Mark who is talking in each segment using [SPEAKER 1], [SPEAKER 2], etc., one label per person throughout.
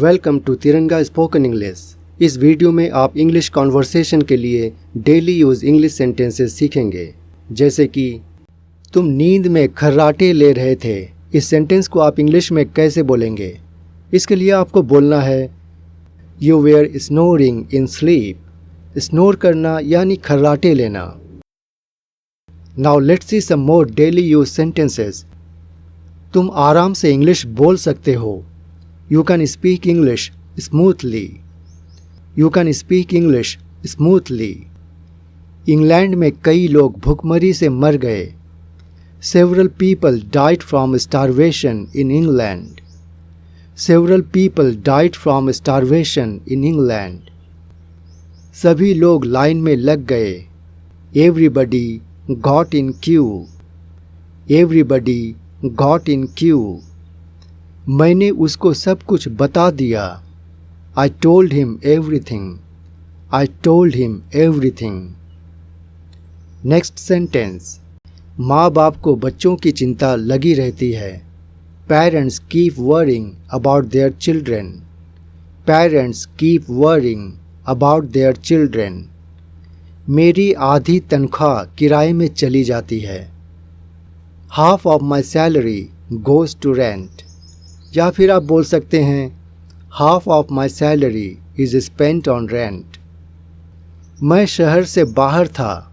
[SPEAKER 1] Welcome to तिरंगा spoken English. इस video में आप इंग्लिश कॉन्वर्सेशन के लिए डेली यूज़ इंग्लिश सेंटेंसेस सीखेंगे। जैसे कि तुम नींद में खर्राटे ले रहे थे। इस सेंटेंस को आप इंग्लिश में कैसे बोलेंगे? इसके लिए आपको बोलना है you were snoring in sleep. Snore करना यानी खर्राटे लेना। Now let's see some more daily use sentences. तुम आराम से इंग्लिश बोल सकते हो। You can speak English smoothly. You can speak English smoothly. England में कई लोग भुखमरी से मर गए। Several people died from starvation in England. Several people died from starvation in England. सभी लोग लाइन में लग गए। Everybody got in queue. Everybody got in queue. मैंने उसको सब कुछ बता दिया। I told him everything. I told him everything. Next sentence. माँ बाप को बच्चों की चिंता लगी रहती है। Parents keep worrying about their children. Parents keep worrying about their children. मेरी आधी तनख्वाह किराए में चली जाती है। Half of my salary goes to rent. या फिर आप बोल सकते हैं half of my salary is spent on rent. मैं शहर से बाहर था।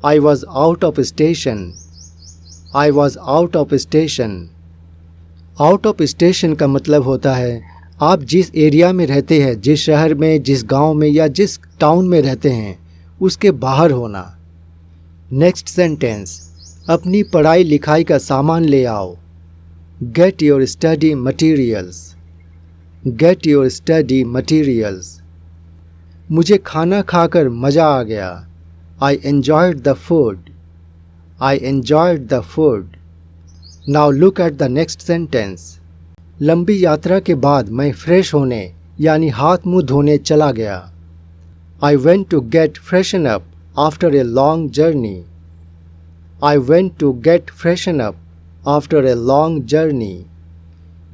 [SPEAKER 1] I was out of station. I was out of station. Out of station का मतलब होता है आप जिस एरिया में रहते हैं, जिस शहर में, जिस गांव में या जिस टाउन में रहते हैं, उसके बाहर होना। Next sentence. अपनी पढ़ाई लिखाई का सामान ले आओ। Get your study materials. Get your study materials. मुझे खाना खाकर मज़ा आ गया। I enjoyed the food. I enjoyed the food. Now look at the next sentence. लंबी यात्रा के बाद मैं फ्रेश होने यानी हाथ मुंह धोने चला गया। I went to get freshen up after a long journey. I went to get freshen up after a long journey.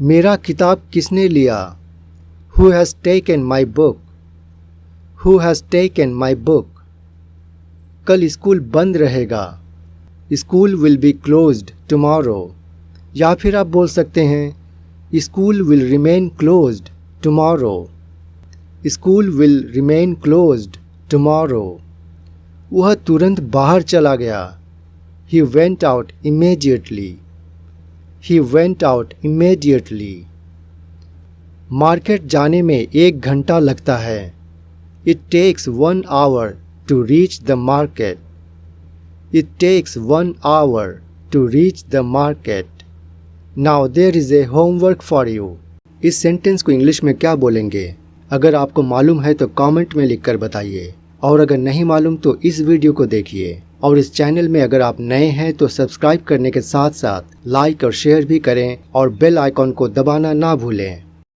[SPEAKER 1] मेरा किताब किसने लिया? Who has taken my book? Who has taken my book? कल स्कूल बंद रहेगा। School will be closed tomorrow. या फिर आप बोल सकते हैं School will remain closed tomorrow. School will remain closed tomorrow. वह तुरंत बाहर चला गया। He went out immediately. He went out immediately. Market जाने में 1 घंटा लगता है। It takes 1 hour to reach the market. It takes 1 hour to reach the market. Now there is a homework for you. इस सेंटेंस को English में क्या बोलेंगे? अगर आपको मालूम है तो कमेंट में लिखकर बताइए, और अगर नहीं मालूम तो इस वीडियो को देखिए। और इस चैनल में अगर आप नए हैं तो सब्सक्राइब करने के साथ साथ लाइक और शेयर भी करें और बेल आइकॉन को दबाना ना भूलें।